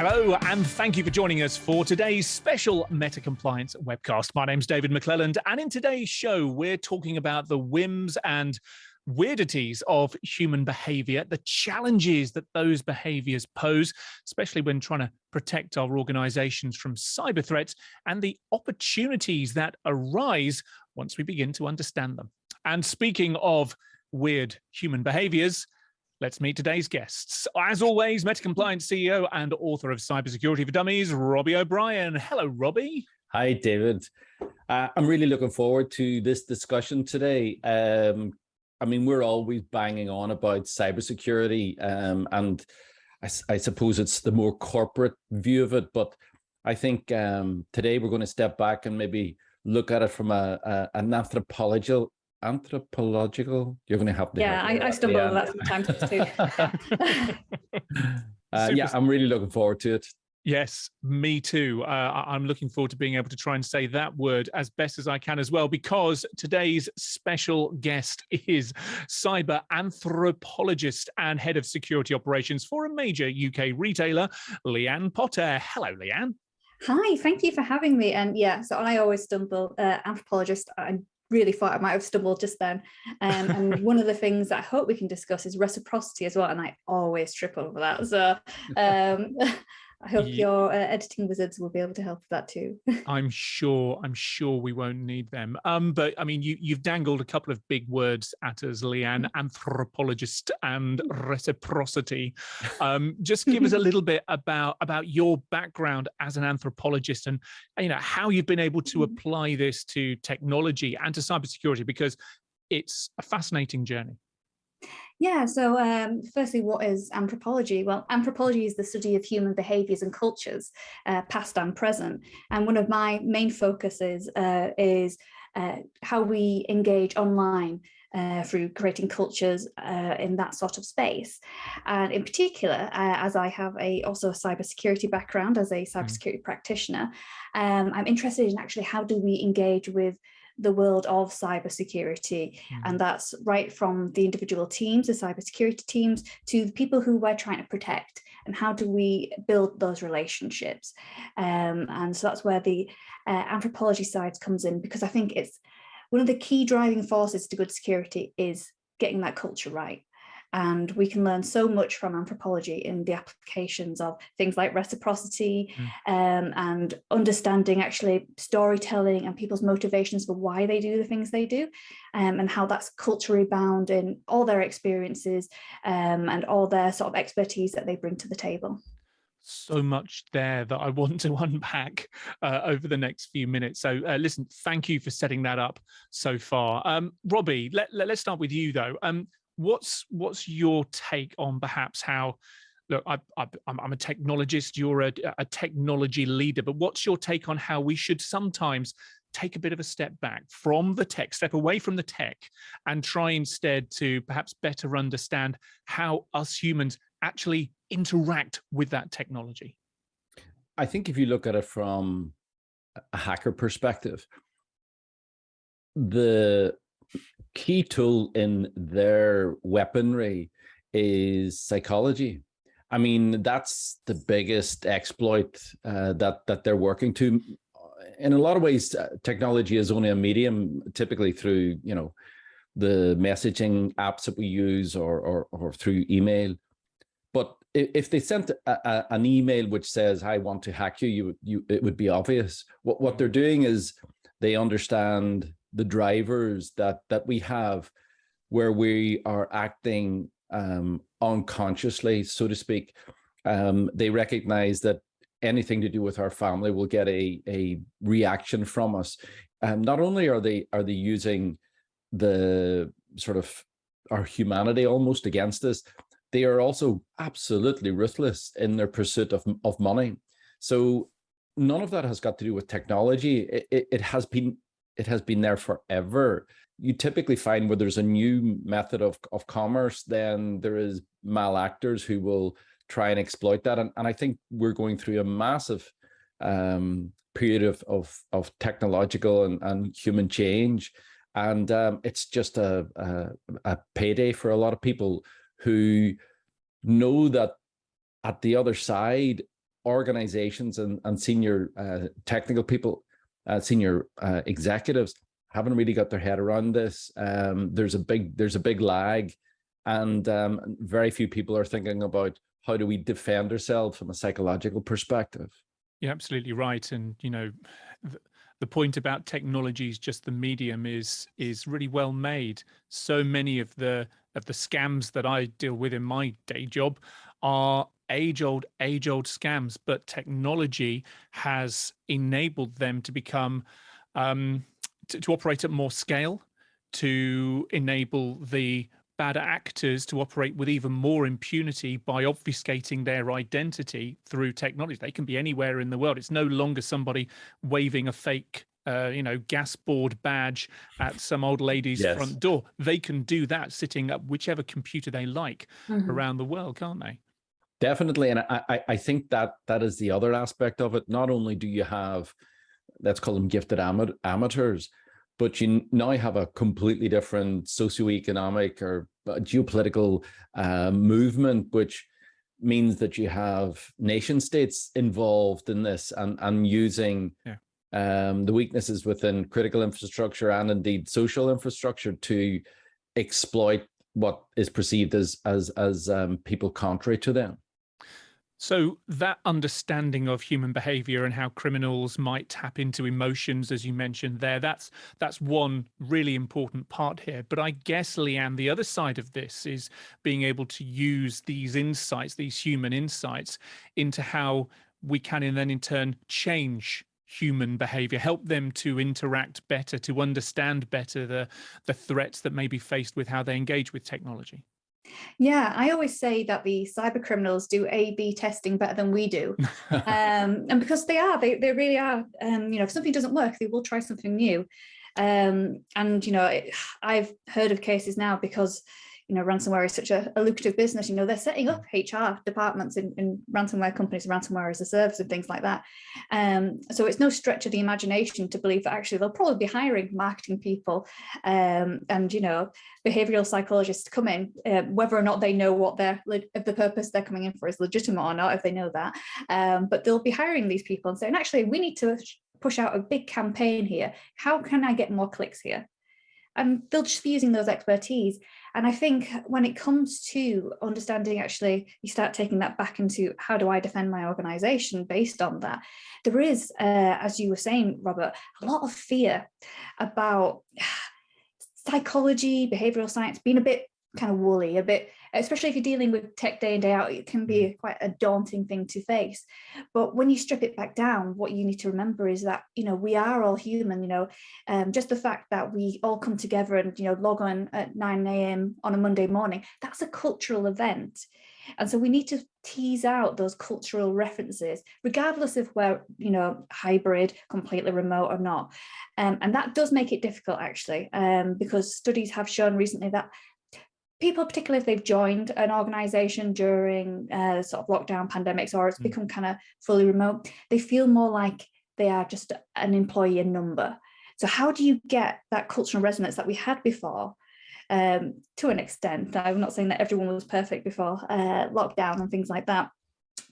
Hello, and thank you for joining us for today's special Meta Compliance webcast. My name's David McClelland, and in today's show, we're talking about the whims and weirdities of human behavior, the challenges that those behaviors pose, especially when trying to protect our organizations from cyber threats, and the opportunities that arise once we begin to understand them. And speaking of weird human behaviors, let's meet today's guests. As always, Meta Compliance CEO and author of Cyber Security for Dummies, Robbie O'Brien. Hello, Robbie. Hi, David. I'm really looking forward to this discussion today. I mean, we're always banging on about cybersecurity, and I suppose it's the more corporate view of it. But I think today we're going to step back and maybe look at it from an anthropological. You're going to have to. Yeah, I stumble over that sometimes too. Yeah, I'm really looking forward to it. Yes, me too. I'm looking forward to being able to try and say that word as best as I can as well, because today's special guest is cyber anthropologist and head of security operations for a major UK retailer, Leanne Potter. Hello, Leanne. Hi, thank you for having me. And yeah, so I always stumble, anthropologist. I really thought I might have stumbled just then. And one of the things that I hope we can discuss is reciprocity as well. And I always trip over that. So I hope your editing wizards will be able to help with that too. I'm sure we won't need them. But I mean, you've dangled a couple of big words at us, Leanne, anthropologist and reciprocity. Just give us a little bit about your background as an anthropologist, and how you've been able to apply this to technology and to cybersecurity, because it's a fascinating journey. Yeah, so firstly, what is anthropology? Well, anthropology is the study of human behaviours and cultures, past and present. And one of my main focuses is how we engage online through creating cultures in that sort of space. And in particular, as I have also a cybersecurity background as a cybersecurity practitioner, I'm interested in actually how do we engage with the world of cybersecurity, and that's right from the individual teams, the cybersecurity teams, to the people who we're trying to protect, and how do we build those relationships. And so that's where the anthropology side comes in, because I think it's one of the key driving forces to good security is getting that culture right. And we can learn so much from anthropology in the applications of things like reciprocity and understanding actually storytelling and people's motivations for why they do the things they do, and how that's culturally bound in all their experiences and all their sort of expertise that they bring to the table. So much there that I want to unpack over the next few minutes. So listen, thank you for setting that up so far. Robbie, let's start with you though. What's your take on perhaps how, look, I'm a technologist, you're a technology leader, but what's your take on how we should sometimes take a bit of a step back from the tech, step away from the tech, and try instead to perhaps better understand how us humans actually interact with that technology? I think if you look at it from a hacker perspective, the key tool in their weaponry is psychology. I mean, that's the biggest exploit that they're working to. In a lot of ways, technology is only a medium, typically through the messaging apps that we use or through email. But if they sent an email which says, "I want to hack you," it would be obvious. What they're doing is they understand the drivers that we have, where we are acting unconsciously, so to speak. They recognize that anything to do with our family will get a reaction from us. Not only are they using the sort of our humanity almost against us, they are also absolutely ruthless in their pursuit of money. So none of that has got to do with technology. It has been there forever. You typically find where there's a new method of commerce, then there is malactors who will try and exploit that. And I think we're going through a massive period of technological and human change. And it's just a payday for a lot of people who know that at the other side, organizations and senior technical people, senior executives haven't really got their head around this. There's a big lag, and very few people are thinking about how do we defend ourselves from a psychological perspective. You're absolutely right. And, you know, the point about technology is just the medium is really well made. So many of the scams that I deal with in my day job are age-old scams, but technology has enabled them to become to operate at more scale, to enable the bad actors to operate with even more impunity by obfuscating their identity through technology. They can be anywhere in the world. It's no longer somebody waving a fake gas board badge at some old lady's front door. They can do that sitting at whichever computer they like around the world, can't they? Definitely. And I think that is the other aspect of it. Not only do you have, let's call them gifted amateurs, but you now have a completely different socioeconomic or geopolitical movement, which means that you have nation states involved in this and using the weaknesses within critical infrastructure and indeed social infrastructure to exploit what is perceived as people contrary to them. So that understanding of human behavior and how criminals might tap into emotions, as you mentioned there, that's one really important part here. But I guess, Leanne, the other side of this is being able to use these insights, these human insights, into how we can then in turn change human behavior, help them to interact better, to understand better the threats that may be faced with how they engage with technology. Yeah, I always say that the cyber criminals do A/B testing better than we do. And because they really are, if something doesn't work, they will try something new. And, I've heard of cases now because, ransomware is such a lucrative business. They're setting up HR departments in ransomware companies, ransomware as a service and things like that. So it's no stretch of the imagination to believe that actually they'll probably be hiring marketing people and, behavioral psychologists to come in, whether or not they know what the purpose they're coming in for is legitimate or not, if they know that. But they'll be hiring these people and saying, actually, we need to push out a big campaign here. How can I get more clicks here? And they'll just be using those expertise. And I think when it comes to understanding, actually, you start taking that back into how do I defend my organization based on that? There is, as you were saying, Robert, a lot of fear about psychology, behavioral science being a bit kind of woolly, a bit, especially if you're dealing with tech day in, day out, it can be quite a daunting thing to face. But when you strip it back down, what you need to remember is that, we are all human, just the fact that we all come together and, log on at 9 a.m. on a Monday morning, that's a cultural event. And so we need to tease out those cultural references, regardless of where, hybrid, completely remote or not. And that does make it difficult, actually, because studies have shown recently that people, particularly if they've joined an organization during sort of lockdown pandemics, or it's become kind of fully remote, they feel more like they are just an employee and number. So how do you get that cultural resonance that we had before? To an extent, I'm not saying that everyone was perfect before lockdown and things like that,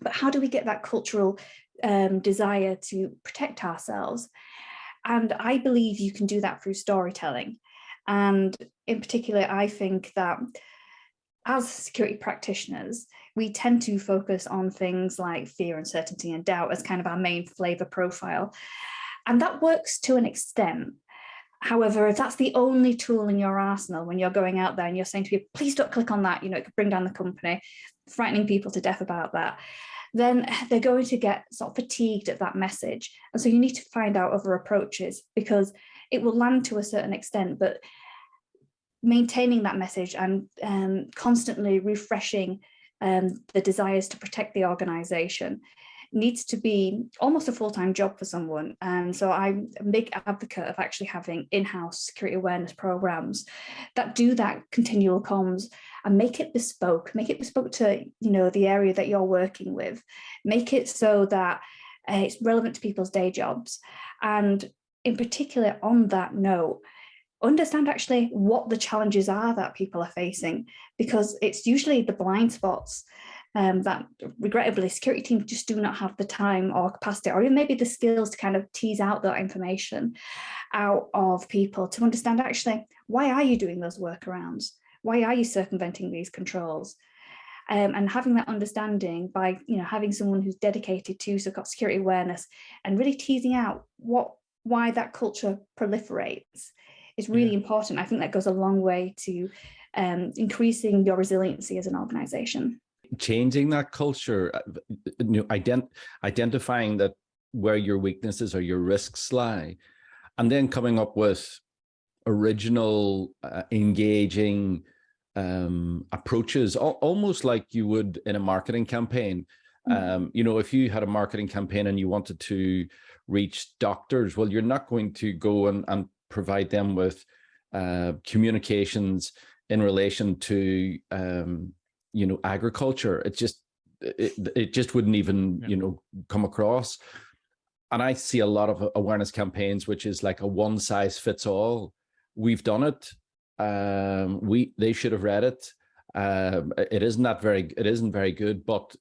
but how do we get that cultural desire to protect ourselves? And I believe you can do that through storytelling. And in particular, I think that as security practitioners, we tend to focus on things like fear, uncertainty, and doubt as kind of our main flavor profile. And that works to an extent. However, if that's the only tool in your arsenal when you're going out there and you're saying to people, please don't click on that, it could bring down the company, frightening people to death about that, then they're going to get sort of fatigued at that message. And so you need to find out other approaches, because it will land to a certain extent, but maintaining that message and constantly refreshing the desires to protect the organization needs to be almost a full-time job for someone. And so I'm a big advocate of actually having in-house security awareness programs that do that continual comms and make it bespoke to, the area that you're working with, make it so that it's relevant to people's day jobs. And in particular, on that note, understand actually what the challenges are that people are facing, because it's usually the blind spots that regrettably security teams just do not have the time or capacity, or even maybe the skills to kind of tease out that information out of people to understand, actually, why are you doing those workarounds? Why are you circumventing these controls? And having that understanding by, having someone who's dedicated to security awareness and really teasing out why that culture proliferates is really important. I think that goes a long way to increasing your resiliency as an organization. Changing that culture, identifying that where your weaknesses or your risks lie, and then coming up with original, engaging approaches, almost like you would in a marketing campaign. If you had a marketing campaign and you wanted to reach doctors, well, you're not going to go and provide them with communications in relation to agriculture. It just wouldn't even come across. And I see a lot of awareness campaigns which is like a one size fits all. We've done it. They should have read it. It isn't very good, but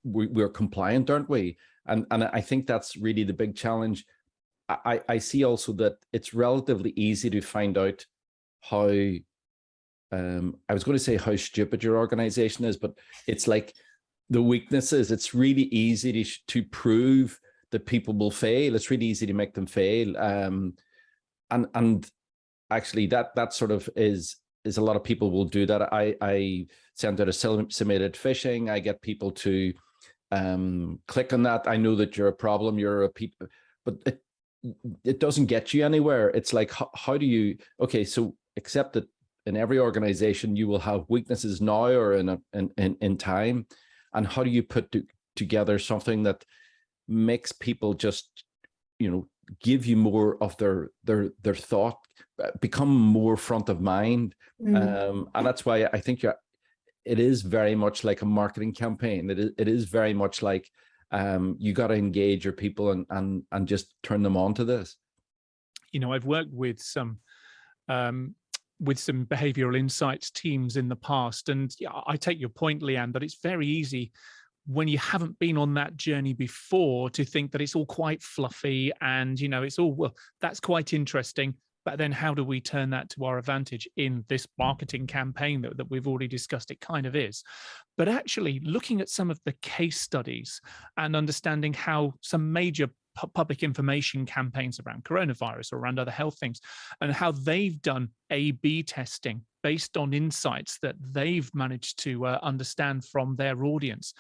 we're compliant, aren't we? And I think that's really the big challenge. I see also that it's relatively easy to find out how, I was going to say how stupid your organization is, but it's like the weaknesses. It's really easy to prove that people will fail. It's really easy to make them fail. And actually that sort of is a lot of people will do that. I send out a simulated phishing. I get people to click on that. I know that you're a problem, you're a people, but it doesn't get you anywhere. It's like, how do you, okay, so accept that in every organization you will have weaknesses now or in time, and how do you put together something that makes people just give you more of their thought, become more front of mind. And that's why I think it is very much like a marketing campaign. It is very much like you got to engage your people and just turn them on to this. I've worked with some behavioral insights teams in the past, and I take your point, Leanne, that it's very easy when you haven't been on that journey before to think that it's all quite fluffy and it's all, well, that's quite interesting, but then how do we turn that to our advantage in this marketing campaign that we've already discussed? It kind of is. But actually looking at some of the case studies and understanding how some major public information campaigns around coronavirus or around other health things, and how they've done A/B testing based on insights that they've managed to understand from their audience,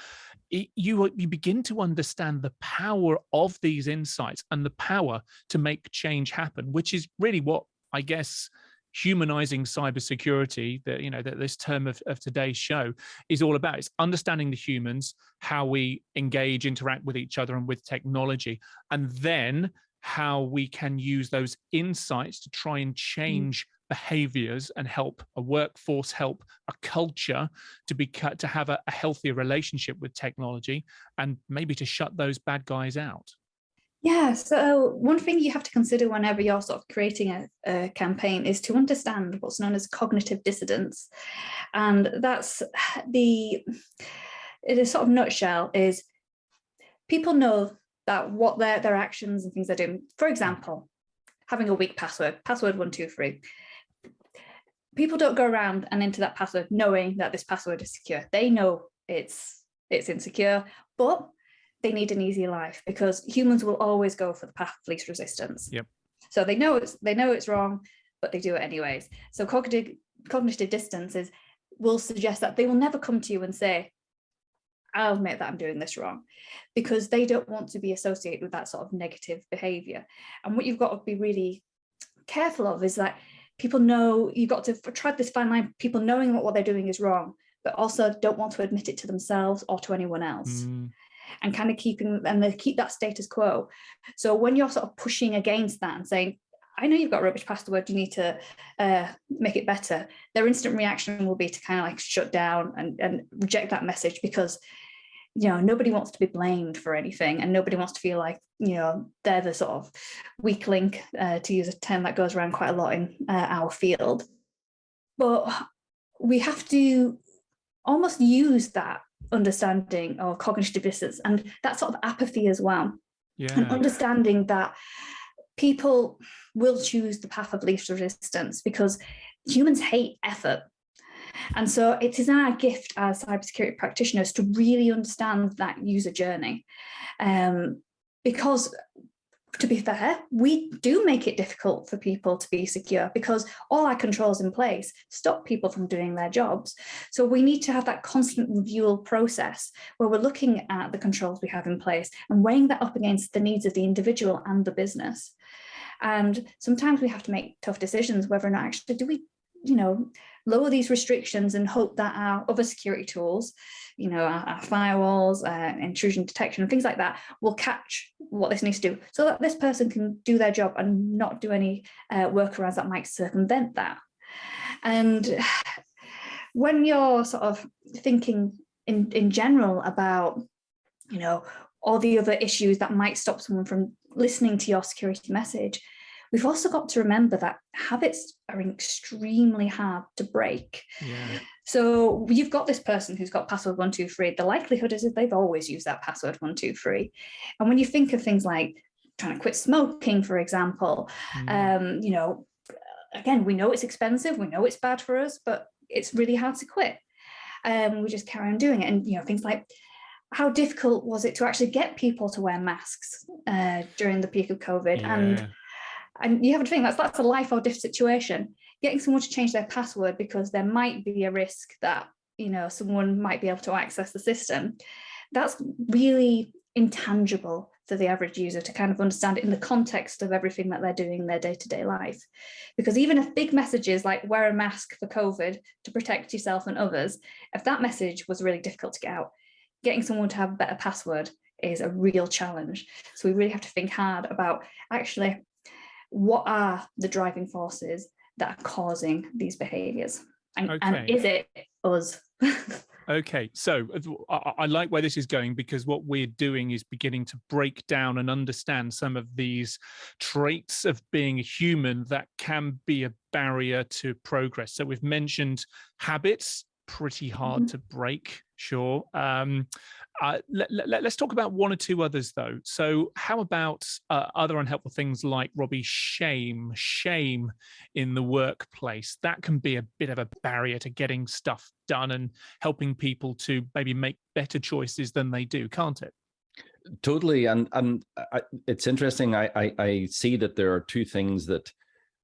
you begin to understand the power of these insights and the power to make change happen, which is really what I guess humanizing cybersecurity, that this term of today's show is all about. It's understanding the humans, how we engage, interact with each other and with technology, and then how we can use those insights to try and change behaviors and help a workforce, help a culture to have a healthier relationship with technology, and maybe to shut those bad guys out. Yeah, so one thing you have to consider whenever you're sort of creating a campaign is to understand what's known as cognitive dissonance. And that's in a sort of nutshell, is people know that what their actions and things they're doing. For example, having a weak password 123. People don't go around and enter that password knowing that this password is secure. They know it's insecure, but they need an easy life, because humans will always go for the path of least resistance. Yep. So they know it's wrong, but they do it anyways. So cognitive dissonance will suggest that they will never come to you and say, I'll admit that I'm doing this wrong, because they don't want to be associated with that sort of negative behavior. And what you've got to be really careful of is that people know, you've got to tread this fine line, people knowing what they're doing is wrong, but also don't want to admit it to themselves or to anyone else. And kind of keep that status quo. So when you're sort of pushing against that and saying, I know you've got a rubbish password, you need to make it better, their instant reaction will be to kind of like shut down and reject that message, because nobody wants to be blamed for anything, and nobody wants to feel like they're the sort of weak link, to use a term that goes around quite a lot in our field. But we have to almost use that understanding or cognitive dissonance, and that sort of apathy as well. And understanding that people will choose the path of least resistance because humans hate effort. And so it is our gift as cybersecurity practitioners to really understand that user journey. Because to be fair, we do make it difficult for people to be secure because all our controls in place stop people from doing their jobs. So we need to have that constant review process where we're looking at the controls we have in place and weighing that up against the needs of the individual and the business. And sometimes we have to make tough decisions whether or not actually do we, lower these restrictions and hope that our other security tools, our firewalls, intrusion detection and things like that will catch what this needs to do so that this person can do their job and not do any workarounds that might circumvent that. And when you're sort of thinking in general about, all the other issues that might stop someone from listening to your security message, we've also got to remember that habits are extremely hard to break. Yeah. So you've got this person who's got password 123. The likelihood is that they've always used that password 123. And when you think of things like trying to quit smoking, for example, again, we know it's expensive, we know it's bad for us, but it's really hard to quit. We just carry on doing it. And things like, how difficult was it to actually get people to wear masks during the peak of COVID? Yeah. And you have to think that's a life or death situation. Getting someone to change their password because there might be a risk that someone might be able to access the system. That's really intangible for the average user to kind of understand it in the context of everything that they're doing in their day-to-day life. Because even if big messages like wear a mask for COVID to protect yourself and others, if that message was really difficult to get out, getting someone to have a better password is a real challenge. So we really have to think hard about actually what are the driving forces that are causing these behaviors, and is it us? Okay, so I like where this is going, because what we're doing is beginning to break down and understand some of these traits of being a human that can be a barrier to progress. So we've mentioned habits, pretty hard to break, sure. Let's talk about one or two others, though. So how about other unhelpful things like, Robbie, shame in the workplace? That can be a bit of a barrier to getting stuff done and helping people to maybe make better choices than they do, can't it? Totally. And it's interesting. I see that there are two things that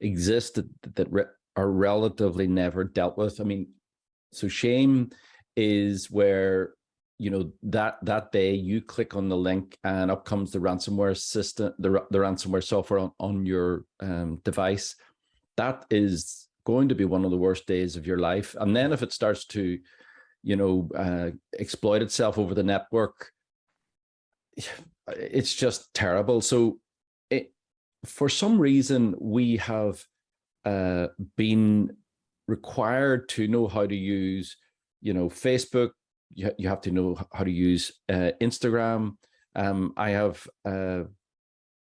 exist that are relatively never dealt with. I mean, so shame is where, that day you click on the link and up comes the ransomware system, the ransomware software on your device. That is going to be one of the worst days of your life. And then if it starts to, exploit itself over the network, it's just terrible. So for some reason, we have been required to know how to use, Facebook. You have to know how to use Instagram. I have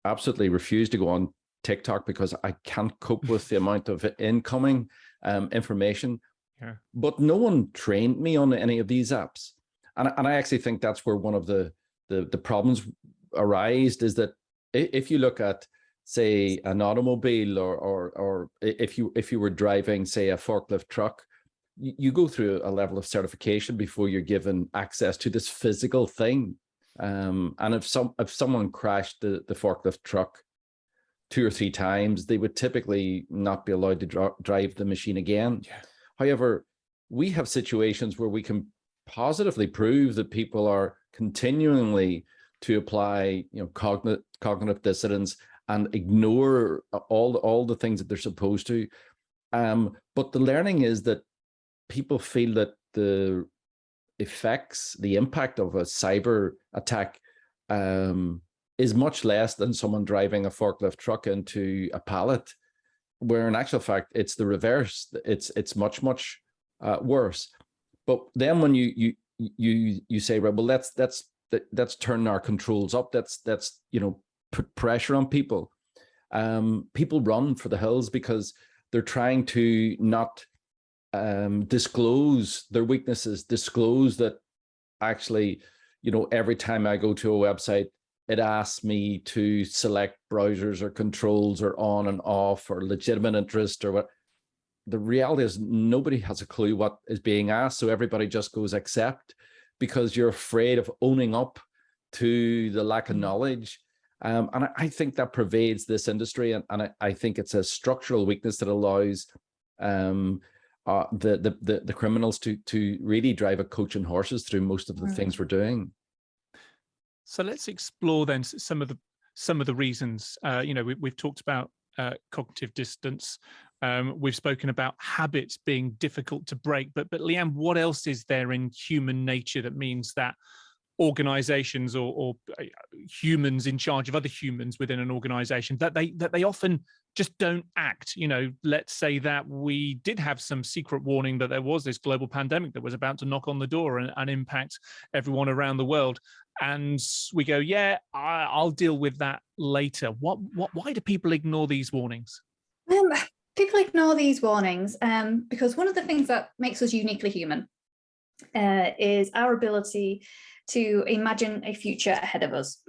absolutely refused to go on TikTok because I can't cope with the amount of incoming information. Yeah. But no one trained me on any of these apps. And I actually think that's where one of the problems arise, is that if you look at, say, an automobile, or if you were driving, say, a forklift truck, you go through a level of certification before you're given access to this physical thing. And if someone crashed the forklift truck 2 or 3 times, they would typically not be allowed to drive the machine again. Yeah. However, we have situations where we can positively prove that people are continually to apply, cognitive dissonance and ignore all the things that they're supposed to. But the learning is that people feel that the impact of a cyber attack is much less than someone driving a forklift truck into a pallet, where in actual fact it's the reverse. It's much worse. But then when you say, right, well, let's turn our controls up. That's put pressure on people. People run for the hills because they're trying to not disclose their weaknesses, disclose that actually, every time I go to a website, it asks me to select browsers or controls or on and off or legitimate interest or what. The reality is nobody has a clue what is being asked. So everybody just goes accept because you're afraid of owning up to the lack of knowledge. And I think that pervades this industry. And I think it's a structural weakness that allows the criminals to really drive a coach and horses through most of the things we're doing. So let's explore then some of the reasons. We've talked about cognitive distance. We've spoken about habits being difficult to break. But Leanne, what else is there in human nature that means that organizations or humans in charge of other humans within an organization that they often just don't act? Let's say that we did have some secret warning that there was this global pandemic that was about to knock on the door and impact everyone around the world, and we go, yeah, I'll deal with that later. Why do people ignore these warnings? People ignore these warnings because one of the things that makes us uniquely human is our ability to imagine a future ahead of us.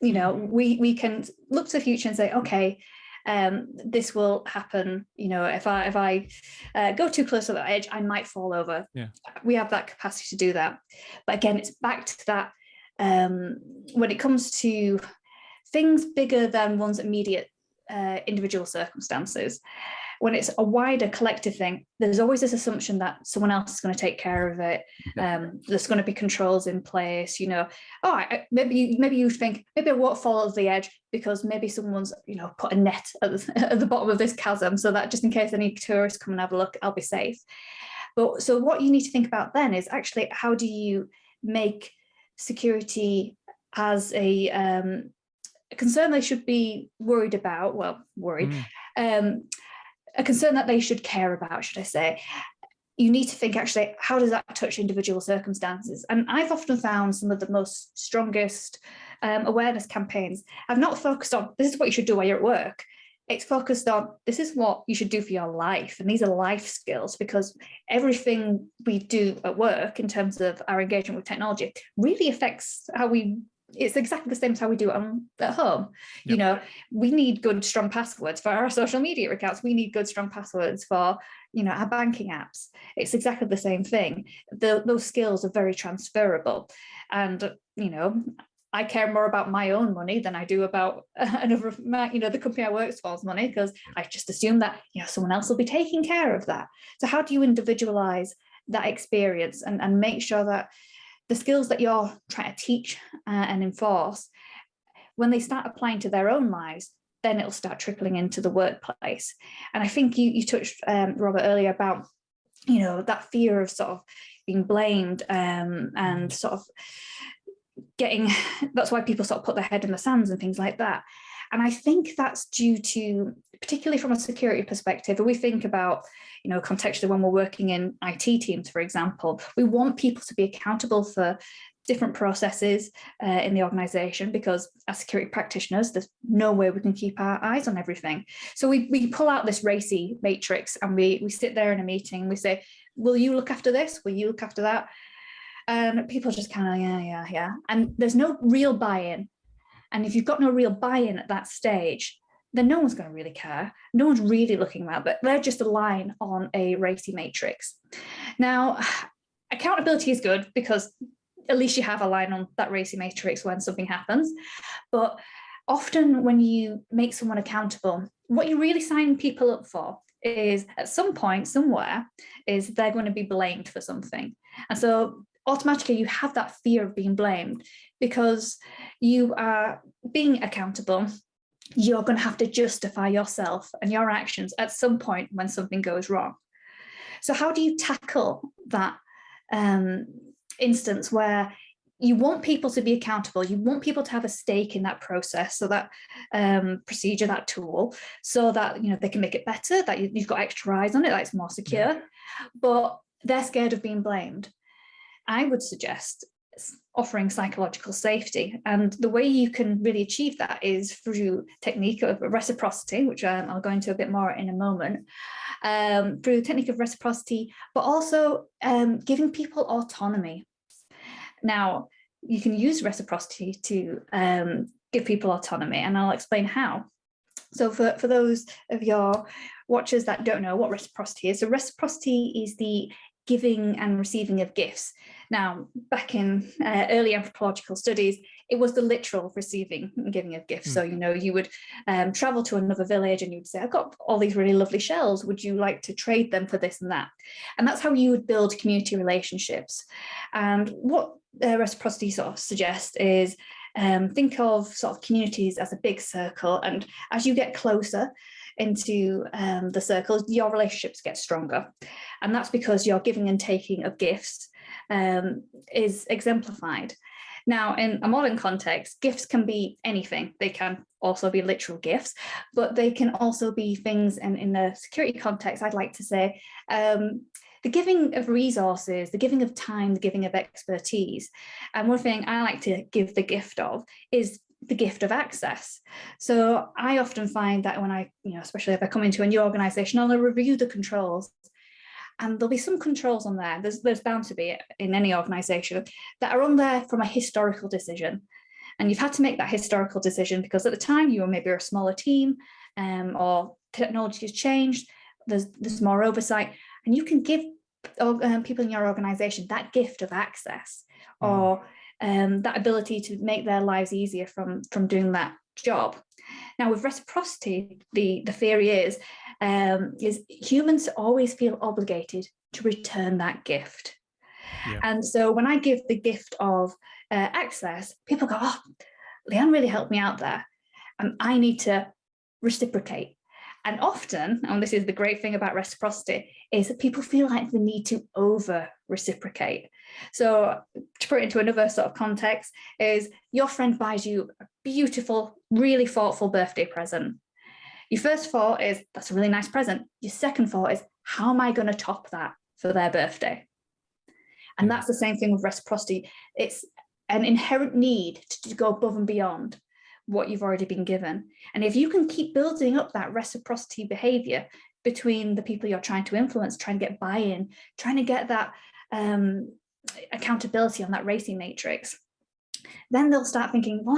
We can look to the future and say, okay, this will happen. If I go too close to that edge, I might fall over. Yeah. We have that capacity to do that. But again, it's back to that when it comes to things bigger than one's immediate individual circumstances. When it's a wider collective thing, there's always this assumption that someone else is going to take care of it. There's going to be controls in place. Maybe you think maybe I won't fall over the edge because maybe someone's put a net at the bottom of this chasm, so that just in case any tourists come and have a look, I'll be safe. But so what you need to think about then is actually how do you make security as a concern they should be worried about? Well, worried. A concern that they should care about, should I say. You need to think, actually, how does that touch individual circumstances? And I've often found some of the most strongest awareness campaigns have not focused on, this is what you should do while you're at work. It's focused on, this is what you should do for your life. And these are life skills, because everything we do at work in terms of our engagement with technology really affects how it's exactly the same as how we do it at home. Yep. We need good, strong passwords for our social media accounts. We need good, strong passwords for, our banking apps. It's exactly the same thing. Those skills are very transferable. And, I care more about my own money than I do about another, the company I work for's money, because I just assume that, someone else will be taking care of that. So how do you individualize that experience and make sure that the skills that you're trying to teach and enforce, when they start applying to their own lives, then it'll start trickling into the workplace. And I think you touched, Robert, earlier about, that fear of sort of being blamed and sort of that's why people sort of put their head in the sands and things like that. And I think that's due to, particularly from a security perspective, if we think about, contextually when we're working in IT teams, for example, we want people to be accountable for different processes in the organization, because as security practitioners, there's no way we can keep our eyes on everything. So we pull out this racy matrix and we sit there in a meeting and we say, will you look after this? Will you look after that? And people just kind of, yeah. And there's no real buy-in. And if you've got no real buy-in at that stage, then no one's going to really care. No one's really looking at that, but they're just a line on a racy matrix. Now, accountability is good because at least you have a line on that racy matrix when something happens. But often when you make someone accountable, what you really sign people up for is at some point, somewhere, is they're going to be blamed for something. And so automatically you have that fear of being blamed because you are being accountable. You're going to have to justify yourself and your actions at some point when something goes wrong. So how do you tackle that instance where you want people to be accountable, you want people to have a stake in that process, so that procedure, that tool, so that they can make it better, that you've got extra eyes on it, that it's more secure, but they're scared of being blamed? I would suggest offering psychological safety. And the way you can really achieve that is through technique of reciprocity, which I'll go into a bit more in a moment, through the technique of reciprocity, but also giving people autonomy. Now, you can use reciprocity to give people autonomy, and I'll explain how. So for those of your watchers that don't know what reciprocity is, so reciprocity is the giving and receiving of gifts. Now, back in early anthropological studies, it was the literal receiving and giving of gifts. So, you would travel to another village and you'd say, I've got all these really lovely shells. Would you like to trade them for this and that? And that's how you would build community relationships. And what reciprocity sort of suggests is think of sort of communities as a big circle. And as you get closer into the circles, your relationships get stronger. And that's because your giving and taking of gifts is exemplified. Now, in a modern context, gifts can be anything. They can also be literal gifts, but they can also be things, and in the security context, I'd like to say, the giving of resources, the giving of time, the giving of expertise. And one thing I like to give the gift of is the gift of access. So I often find that when I, especially if I come into a new organization, I'll review the controls. And there'll be some controls on there, there's bound to be in any organization, that are on there from a historical decision. And you've had to make that historical decision because at the time you were maybe a smaller team, or technology has changed, there's more oversight, and you can give people in your organization that gift of access, or that ability to make their lives easier from doing that job. Now, with reciprocity, the theory is humans always feel obligated to return that gift. Yeah. And so when I give the gift of access, people go, oh, Leanne really helped me out there, and I need to reciprocate. And often, and this is the great thing about reciprocity, is that people feel like they need to over reciprocate. So to put it into another sort of context, is your friend buys you a beautiful, really thoughtful birthday present. Your first thought is, that's a really nice present. Your second thought is, how am I going to top that for their birthday? And that's the same thing with reciprocity. It's an inherent need to go above and beyond what you've already been given. And if you can keep building up that reciprocity behavior between the people you're trying to influence, trying to get buy-in, trying to get that accountability on that racing matrix, then they'll start thinking, well,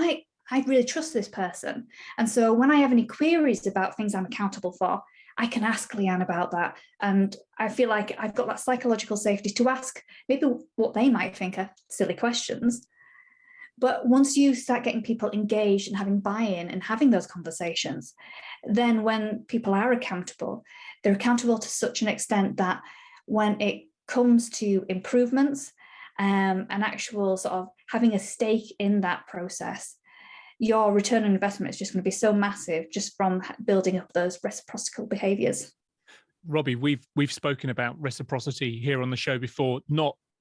I really trust this person. And so when I have any queries about things I'm accountable for, I can ask Leanne about that. And I feel like I've got that psychological safety to ask maybe what they might think are silly questions. But once you start getting people engaged and having buy-in and having those conversations, then when people are accountable, they're accountable to such an extent that when it comes to improvements and actual sort of having a stake in that process, your return on investment is just going to be so massive just from building up those reciprocal behaviours. Robbie, we've spoken about reciprocity here on the show before.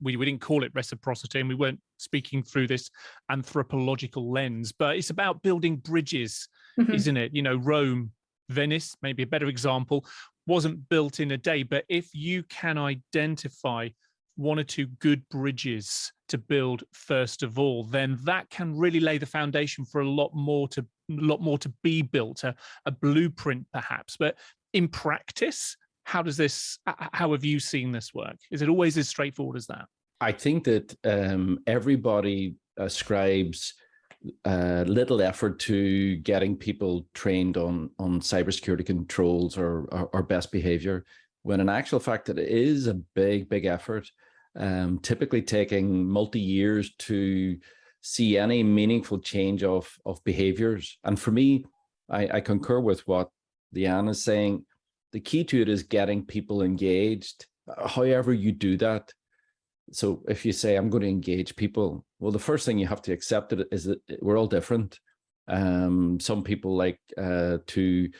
We didn't call it reciprocity, and we weren't speaking through this anthropological lens, but it's about building bridges, isn't it? Rome, Venice, maybe a better example, wasn't built in a day, but if you can identify one or two good bridges to build first of all, then that can really lay the foundation for a lot more to be built, a blueprint perhaps. But in practice, how have you seen this work? Is it always as straightforward as that? I think that everybody ascribes little effort to getting people trained on cybersecurity controls or best behavior, when in actual fact it is a big effort, typically taking multi-years to see any meaningful change of behaviors. And for me, I concur with what Leanne is saying. The key to it is getting people engaged, however you do that. So if you say, I'm going to engage people, well, the first thing you have to accept is that we're all different. Some people like to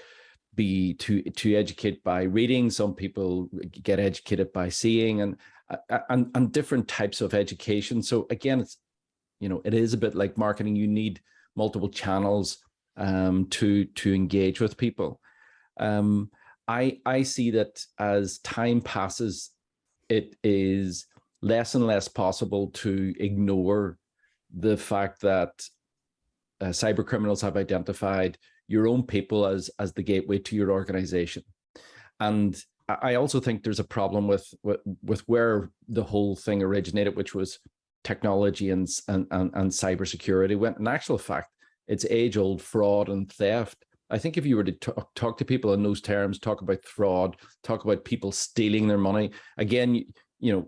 educate by reading. Some people get educated by seeing, and different types of education. So again, it's, it is a bit like marketing. You need multiple channels to engage with people. I see that as time passes, it is less and less possible to ignore the fact that cyber criminals have identified your own people as the gateway to your organization. And I also think there's a problem with where the whole thing originated, which was technology and cybersecurity, when in actual fact, it's age-old fraud and theft. I think if you were to talk to people in those terms, talk about fraud, talk about people stealing their money, again,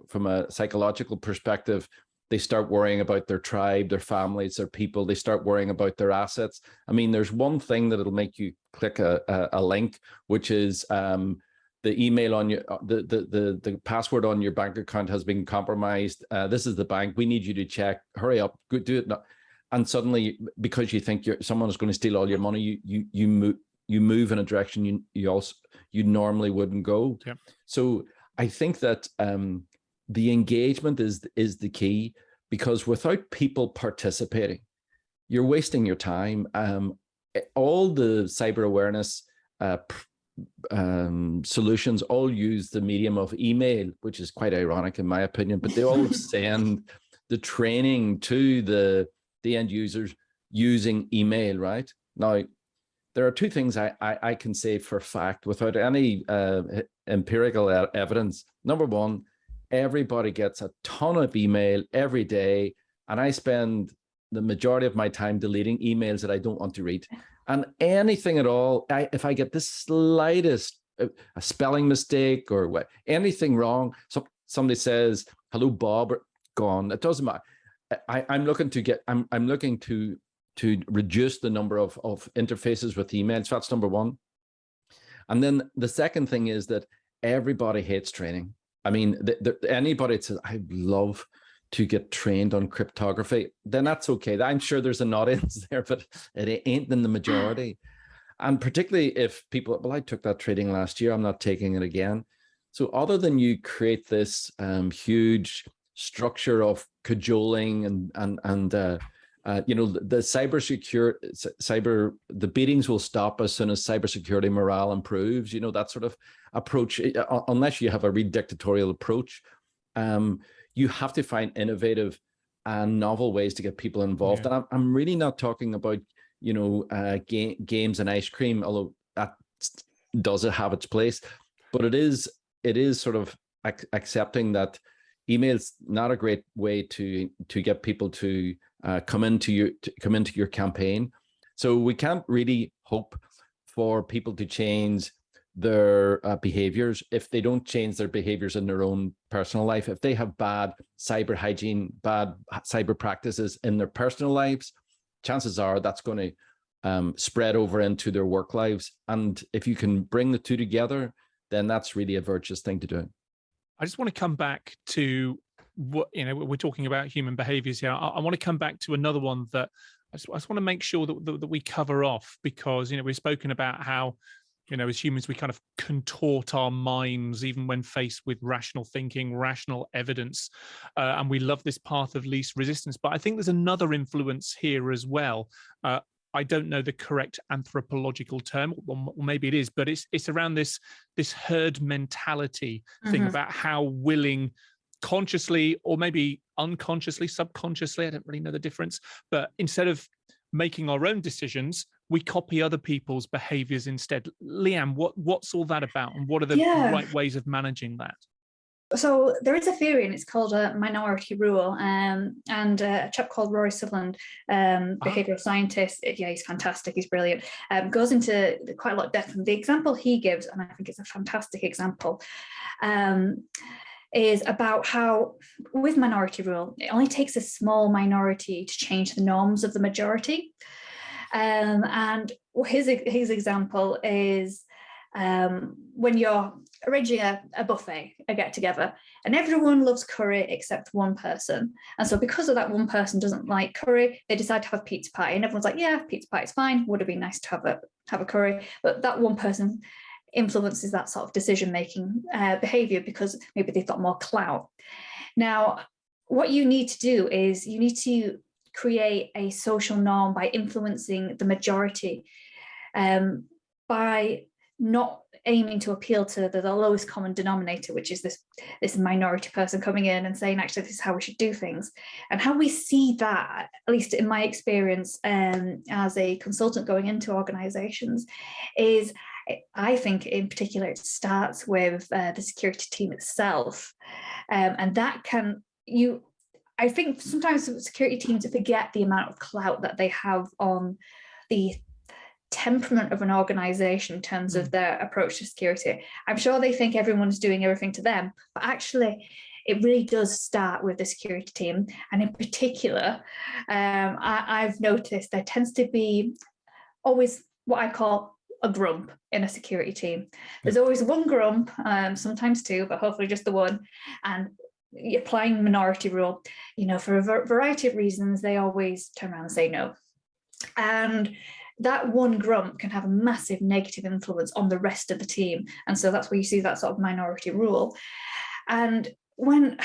from a psychological perspective, they start worrying about their tribe, their families, their people. They start worrying about their assets. I mean, there's one thing that'll make you click a link, which is the email on your, the password on your bank account has been compromised. This is the bank. We need you to check. Hurry up. Go do it now. And suddenly, because you think someone is going to steal all your money, you move in a direction you normally wouldn't go. Yep. So I think that the engagement is the key, because without people participating, you're wasting your time. All the cyber awareness solutions all use the medium of email, which is quite ironic in my opinion, but they all send the training to the end users using email, right? Now, there are two things I can say for fact without any empirical evidence. Number one, everybody gets a ton of email every day, and I spend the majority of my time deleting emails that I don't want to read. And anything at all, if I get the slightest a spelling mistake or anything wrong, somebody says, "Hello, Bob," gone. It doesn't matter. I'm looking to reduce the number of interfaces with emails. That's number one. And then the second thing is that everybody hates training. I mean, anybody that says, "I'd love to get trained on cryptography," then that's okay. I'm sure there's an audience there, but it ain't in the majority. And particularly if people, "Well, I took that training last year, I'm not taking it again." So other than you create this huge structure of cajoling and the the beatings will stop as soon as cybersecurity morale improves, that sort of approach, unless you have a really dictatorial approach. You have to find innovative and novel ways to get people involved. Yeah. And I'm really not talking about, games and ice cream, although that does have its place, but it is sort of accepting that email's not a great way to get people to come into your campaign. So we can't really hope for people to change their behaviors if they don't change their behaviors in their own personal life. If they have bad cyber hygiene, bad cyber practices in their personal lives, chances are that's going to spread over into their work lives. And if you can bring the two together, then that's really a virtuous thing to do. I just want to come back to what, we're talking about human behaviors here. I want to come back to another one that I just want to make sure that we cover off, because, we've spoken about how, as humans, we kind of contort our minds even when faced with rational thinking, rational evidence, and we love this path of least resistance. But I think there's another influence here as well. I don't know the correct anthropological term, or maybe it is, but it's around this herd mentality thing about how willing, consciously or maybe unconsciously, subconsciously, I don't really know the difference, but instead of making our own decisions, we copy other people's behaviors instead. Leanne, what's all that about, and what are the right ways of managing that? So there is a theory, and it's called a minority rule, and a chap called Rory Sutherland, behavioral scientist, he's fantastic, he's brilliant, goes into quite a lot of depth. And the example he gives, and I think it's a fantastic example, is about how with minority rule, it only takes a small minority to change the norms of the majority. And his example is when you're arranging a buffet, a get together, and everyone loves curry except one person. And so because of that one person doesn't like curry, they decide to have a pizza party, and everyone's like, yeah, pizza party's fine. Would have been nice to have a curry. But that one person influences that sort of decision-making behavior because maybe they've got more clout. Now, what you need to do is you need to create a social norm by influencing the majority, by not aiming to appeal to the lowest common denominator, which is this minority person coming in and saying, actually, this is how we should do things. And how we see that, at least in my experience as a consultant going into organizations, is I think in particular it starts with the security team itself, and that I think sometimes security teams forget the amount of clout that they have on the temperament of an organization in terms of their approach to security. I'm sure they think everyone's doing everything to them, but actually it really does start with the security team. And in particular, I've noticed there tends to be always what I call a grump in a security team. There's always one grump, sometimes two, but hopefully just the one. And applying minority rule, for a variety of reasons, they always turn around and say no. And that one grump can have a massive negative influence on the rest of the team. And so that's where you see that sort of minority rule. And when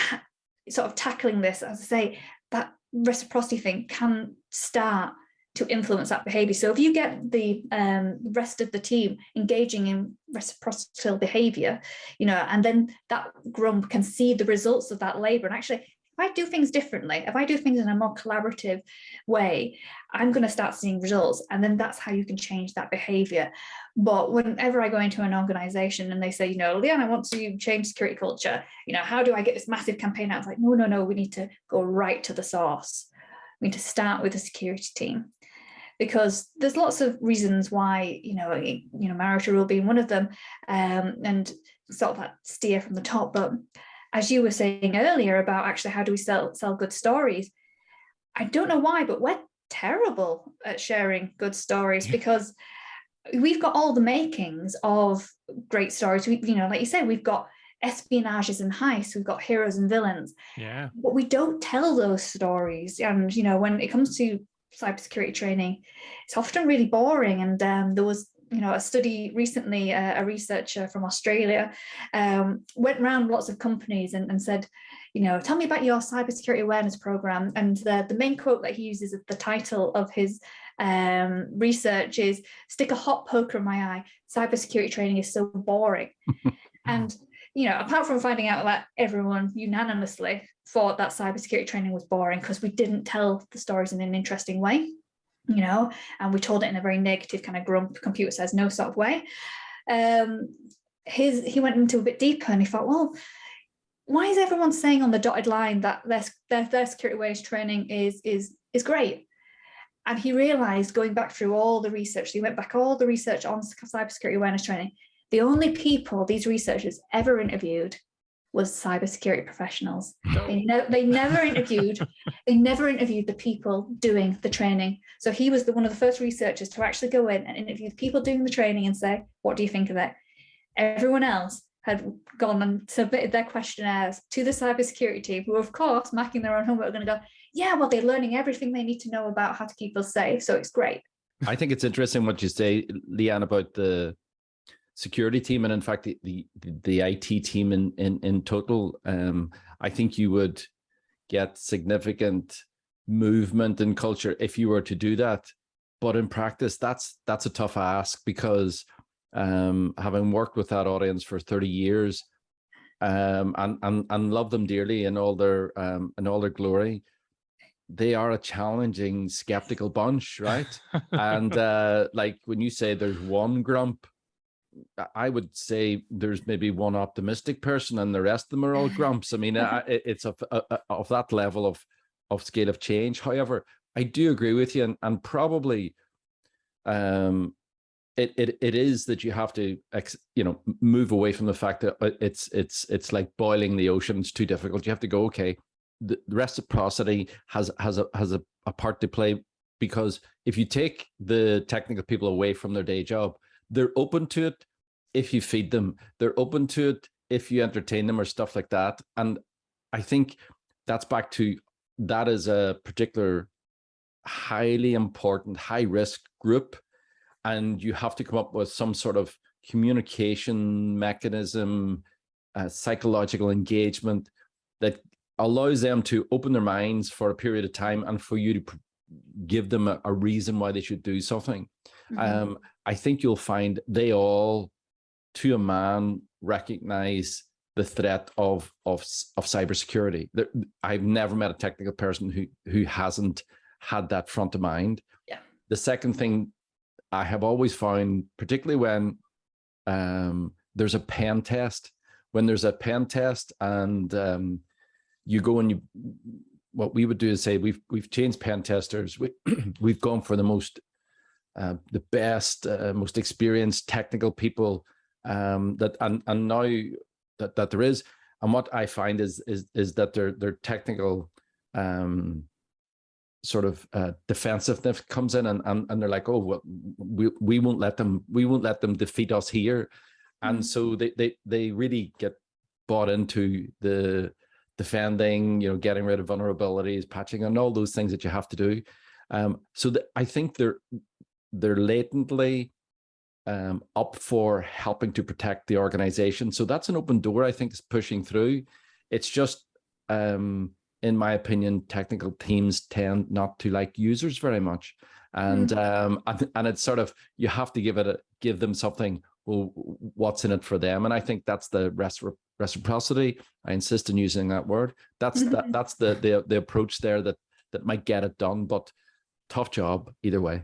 sort of tackling this, as I say, that reciprocity thing can start to influence that behavior. So if you get the rest of the team engaging in reciprocal behavior, and then that grump can see the results of that labor. And actually, if I do things differently, if I do things in a more collaborative way, I'm going to start seeing results. And then that's how you can change that behavior. But whenever I go into an organization and they say, Leanne, I want to change security culture, how do I get this massive campaign out? It's like, no, we need to go right to the source. We need to start with the security team. Because there's lots of reasons why, marital rule being one of them, and sort of that steer from the top. But as you were saying earlier about actually how do we sell good stories, I don't know why, but we're terrible at sharing good stories because we've got all the makings of great stories. We, like you said, we've got espionages and heists, we've got heroes and villains. Yeah. But we don't tell those stories. And, when it comes to cybersecurity training, it's often really boring. And there was, a study recently, a researcher from Australia went around lots of companies and said, tell me about your cybersecurity awareness program. And the main quote that he uses at the title of his research is, stick a hot poker in my eye, cybersecurity training is so boring. And, apart from finding out that everyone unanimously thought that cybersecurity training was boring because we didn't tell the stories in an interesting way, and we told it in a very negative kind of grump, computer says no sort of way. He went into a bit deeper and he thought, well, why is everyone saying on the dotted line that their security awareness training is great? And he realized, going back through all the research, he went back all the research on cybersecurity awareness training, the only people these researchers ever interviewed was cybersecurity professionals. They never interviewed the people doing the training. So he was one of the first researchers to actually go in and interview the people doing the training and say, what do you think of it? Everyone else had gone and submitted their questionnaires to the cybersecurity team, who, of course, marking their own homework, are going to go, yeah, well, they're learning everything they need to know about how to keep us safe. So it's great. I think it's interesting what you say, Leanne, about the security team, and in fact the IT team in total. I think you would get significant movement in culture if you were to do that, but in practice that's a tough ask, because having worked with that audience for 30 years and love them dearly in all their glory, they are a challenging, skeptical bunch, right? And like when you say there's one grump, I would say there's maybe one optimistic person and the rest of them are all grumps. I mean, it's of that level of scale of change. However, I do agree with you, and probably it is that you have to move away from the fact that it's like boiling the ocean. It's too difficult. You have to go, okay, the reciprocity has a part to play, because if you take the technical people away from their day job, they're open to it if you feed them. They're open to it if you entertain them or stuff like that. And I think that's back to, that is a particular highly important, high risk group. And you have to come up with some sort of communication mechanism, psychological engagement that allows them to open their minds for a period of time and for you to give them a reason why they should do something. Mm-hmm. I think you'll find they all, to a man, recognize the threat of cybersecurity. I've never met a technical person who hasn't had that front of mind. Yeah. The second thing I have always found, particularly when there's a pen test, and you go and what we would do is say we've changed pen testers. We've gone for the best, most experienced technical people that and now that there is. And what I find is that their technical sort of defensiveness comes in, and they're like, oh, well, we won't let them defeat us here. And so they really get bought into the defending, getting rid of vulnerabilities, patching, and all those things that you have to do. So I think they're latently up for helping to protect the organization. So that's an open door I think is pushing through. It's just, in my opinion, technical teams tend not to like users very much. And it's sort of, you have to give them something. Well, what's in it for them? And I think that's the reciprocity. I insist on using that word. That's the approach there that might get it done, but tough job either way.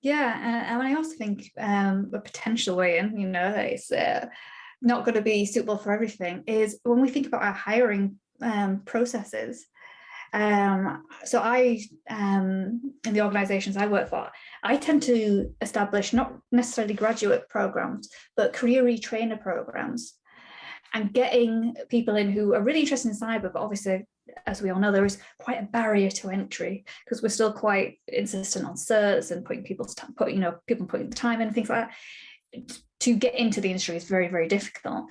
Yeah, and I also think a potential way in, that it's not going to be suitable for everything, is when we think about our hiring processes. So I, in the organizations I work for, I tend to establish not necessarily graduate programs, but career retrainer programs, and getting people in who are really interested in cyber, but obviously, as we all know, there is quite a barrier to entry because we're still quite insistent on certs and people putting the time in and things like that. To get into the industry is very, very difficult.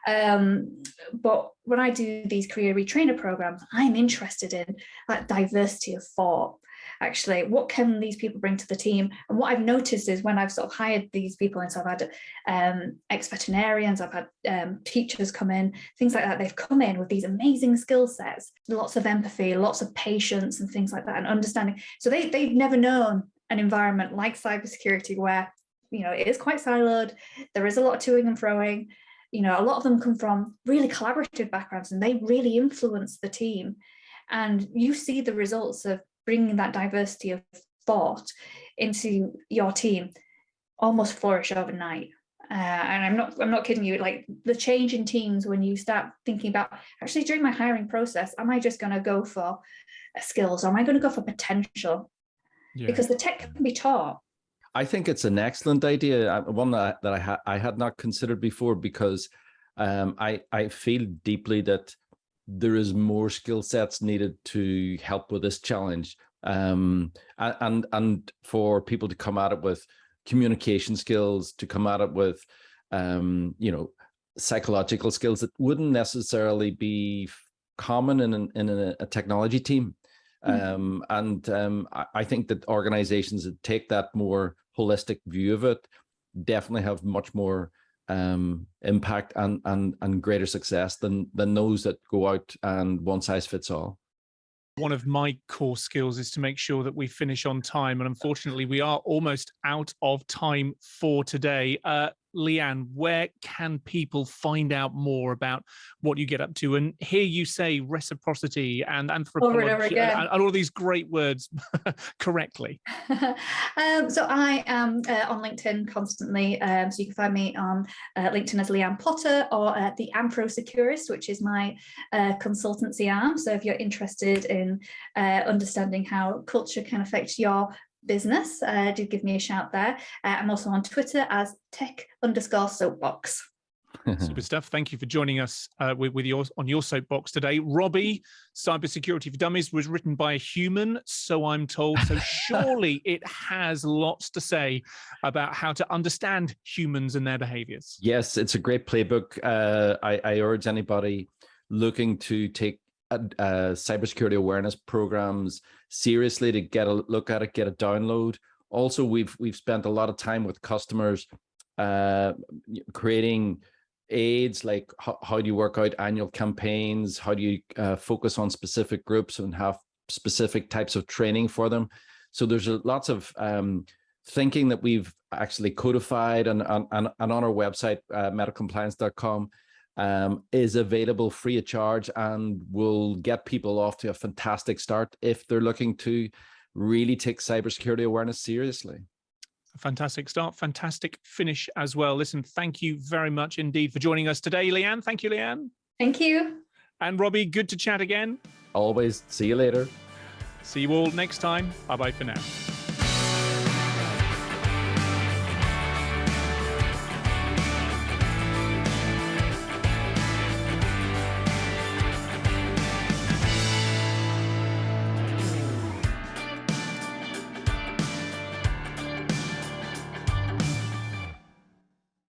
But when I do these career retrainer programs, I'm interested in that diversity of thought. Actually, what can these people bring to the team? And what I've noticed is when I've sort of hired these people, and so I've had ex-veterinarians, I've had teachers come in, things like that. They've come in with these amazing skill sets, lots of empathy, lots of patience and things like that, and understanding. So they've never known an environment like cybersecurity where, it is quite siloed. There is a lot of toing and froing. A lot of them come from really collaborative backgrounds, and they really influence the team. And you see the results of bringing that diversity of thought into your team almost flourish overnight. And I'm not kidding you. Like the change in teams when you start thinking about, actually during my hiring process, am I just going to go for skills, or am I going to go for potential? Yeah. Because the tech can be taught. I think it's an excellent idea, one that I had not considered before, because I feel deeply that there is more skill sets needed to help with this challenge, and for people to come at it with communication skills, to come at it with psychological skills that wouldn't necessarily be common in a technology team. I think that organizations that take that more holistic view of it definitely have much more impact and greater success than those that go out and one size fits all. One of my core skills is to make sure that we finish on time. And unfortunately, we are almost out of time for today. Leanne, where can people find out more about what you get up to and hear you say reciprocity and anthropology and all these great words correctly? So I am on LinkedIn constantly. So you can find me on LinkedIn as Leanne Potter, or the Anthro Securist, which is my consultancy arm. So if you're interested in understanding how culture can affect your business, do give me a shout there. I'm also on Twitter as tech_soapbox. Super stuff. Thank you for joining us on your soapbox today. Robbie, Cybersecurity for Dummies was written by a human, so I'm told. So surely it has lots to say about how to understand humans and their behaviors. Yes, it's a great playbook. I urge anybody looking to take cybersecurity awareness programs seriously to get a look at it, get a download. Also, we've spent a lot of time with customers creating aids like how do you work out annual campaigns, how do you focus on specific groups and have specific types of training for them. So there's lots of thinking that we've actually codified, and on our website, metacompliance.com, is available free of charge, and will get people off to a fantastic start if they're looking to really take cybersecurity awareness seriously. A fantastic start, fantastic finish as well. Listen, thank you very much indeed for joining us today, Leanne. Thank you, Leanne. Thank you. And Robbie, good to chat again. always, see you later. See you all next time. Bye-bye for now.